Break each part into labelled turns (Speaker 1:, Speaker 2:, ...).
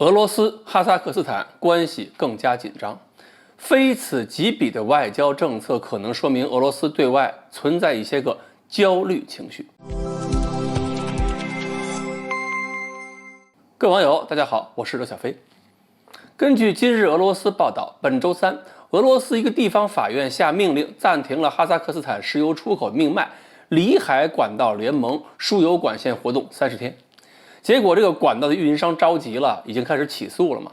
Speaker 1: 俄罗斯、哈萨克斯坦关系更加紧张，非此即彼的外交政策可能说明俄罗斯对外存在一些个焦虑情绪。各位网友，大家好，我是刘小飞。根据今日俄罗斯报道，本周三，俄罗斯一个地方法院下命令暂停了哈萨克斯坦石油出口命脉里海管道联盟输油管线活动30天。结果这个管道的运营商着急了，已经开始起诉了嘛。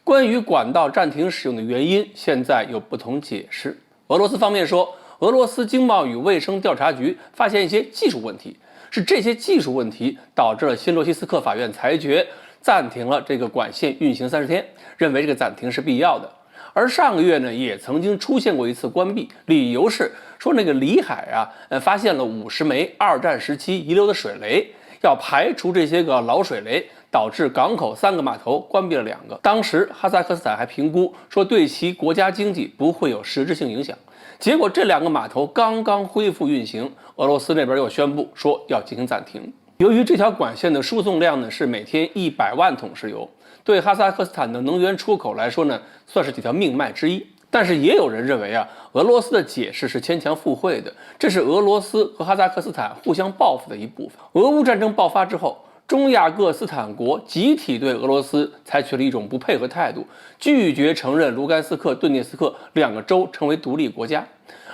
Speaker 1: 关于管道暂停使用的原因，现在有不同解释。俄罗斯方面说，俄罗斯经贸与卫生调查局发现一些技术问题，是这些技术问题导致了新罗西斯克法院裁决暂停了这个管线运行30天，认为这个暂停是必要的。而上个月呢，也曾经出现过一次关闭，理由是说那个里海发现了50枚二战时期遗留的水雷，要排除这些个老水雷，导致港口3个码头关闭了2个。当时哈萨克斯坦还评估说对其国家经济不会有实质性影响。结果这2个码头刚刚恢复运行，俄罗斯那边又宣布说要进行暂停。由于这条管线的输送量呢是每天100万桶石油，对哈萨克斯坦的能源出口来说呢，算是几条命脉之一。但是也有人认为俄罗斯的解释是牵强附会的，这是俄罗斯和哈萨克斯坦互相报复的一部分。俄乌战争爆发之后，中亚各斯坦国集体对俄罗斯采取了一种不配合态度，拒绝承认卢甘斯克、顿涅斯克2个州成为独立国家。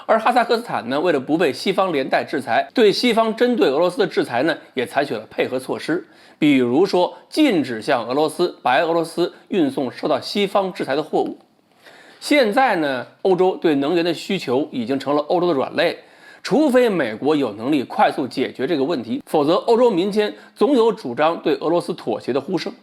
Speaker 1: 而哈萨克斯坦呢，为了不被西方连带制裁，对西方针对俄罗斯的制裁呢，也采取了配合措施，比如说禁止向俄罗斯、白俄罗斯运送受到西方制裁的货物。现在呢，欧洲对能源的需求已经成了欧洲的软肋，除非美国有能力快速解决这个问题，否则欧洲民间总有主张对俄罗斯妥协的呼声。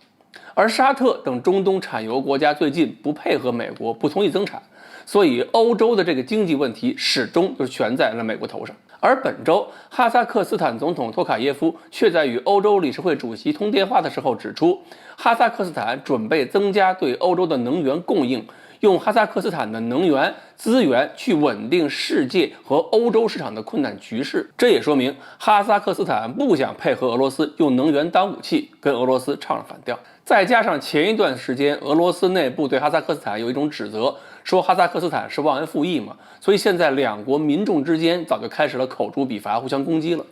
Speaker 1: 而沙特等中东产油国家最近不配合美国，不同意增产，所以欧洲的这个经济问题始终就悬在了美国头上。而本周，哈萨克斯坦总统托卡耶夫却在与欧洲理事会主席通电话的时候指出，哈萨克斯坦准备增加对欧洲的能源供应，用哈萨克斯坦的能源资源去稳定世界和欧洲市场的困难局势。这也说明哈萨克斯坦不想配合俄罗斯用能源当武器，跟俄罗斯唱了反调。再加上前一段时间俄罗斯内部对哈萨克斯坦有一种指责，说哈萨克斯坦是忘恩负义嘛，所以现在2国民众之间早就开始了口诛笔伐，互相攻击了。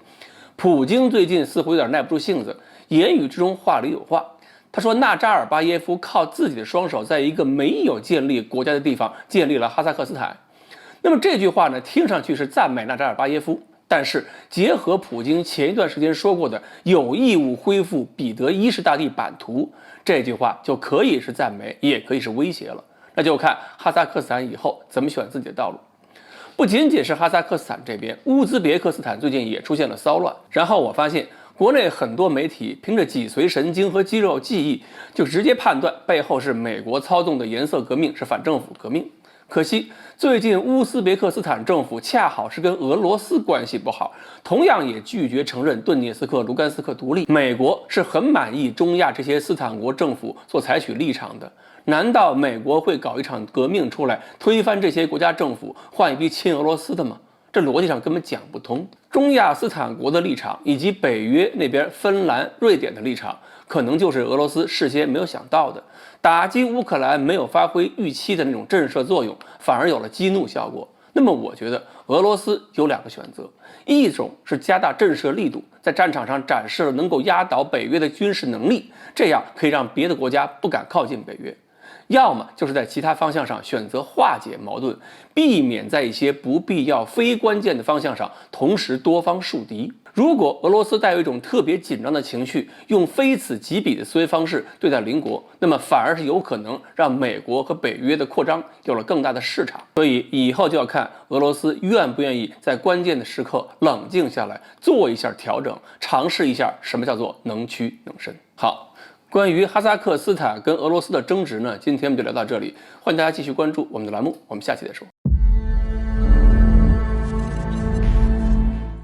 Speaker 1: 普京最近似乎有点耐不住性子，言语之中话里有话。他说纳扎尔巴耶夫靠自己的双手在一个没有建立国家的地方建立了哈萨克斯坦。那么这句话呢，听上去是赞美纳扎尔巴耶夫，但是结合普京前一段时间说过的有义务恢复彼得一世大帝版图，这句话就可以是赞美，也可以是威胁了。那就看哈萨克斯坦以后怎么选自己的道路。不仅仅是哈萨克斯坦这边，乌兹别克斯坦最近也出现了骚乱。然后我发现国内很多媒体凭着脊髓神经和肌肉记忆，就直接判断背后是美国操纵的颜色革命，是反政府革命。可惜最近乌兹别克斯坦政府恰好是跟俄罗斯关系不好，同样也拒绝承认顿涅斯克、卢甘斯克独立。美国是很满意中亚这些斯坦国政府所采取立场的，难道美国会搞一场革命出来，推翻这些国家政府，换一批亲俄罗斯的吗？这逻辑上根本讲不通。中亚斯坦国的立场以及北约那边芬兰、瑞典的立场，可能就是俄罗斯事先没有想到的。打击乌克兰没有发挥预期的那种震慑作用，反而有了激怒效果。那么我觉得俄罗斯有2个选择，一种是加大震慑力度，在战场上展示了能够压倒北约的军事能力，这样可以让别的国家不敢靠近北约。要么就是在其他方向上选择化解矛盾，避免在一些不必要、非关键的方向上同时多方树敌。如果俄罗斯带有一种特别紧张的情绪，用非此即彼的思维方式对待邻国，那么反而是有可能让美国和北约的扩张有了更大的市场。所以以后就要看俄罗斯愿不愿意在关键的时刻冷静下来，做一下调整，尝试一下什么叫做能屈能伸。好，关于哈萨克斯坦跟俄罗斯的争执呢，今天我们就聊到这里，欢迎大家继续关注我们的栏目，我们下期再说。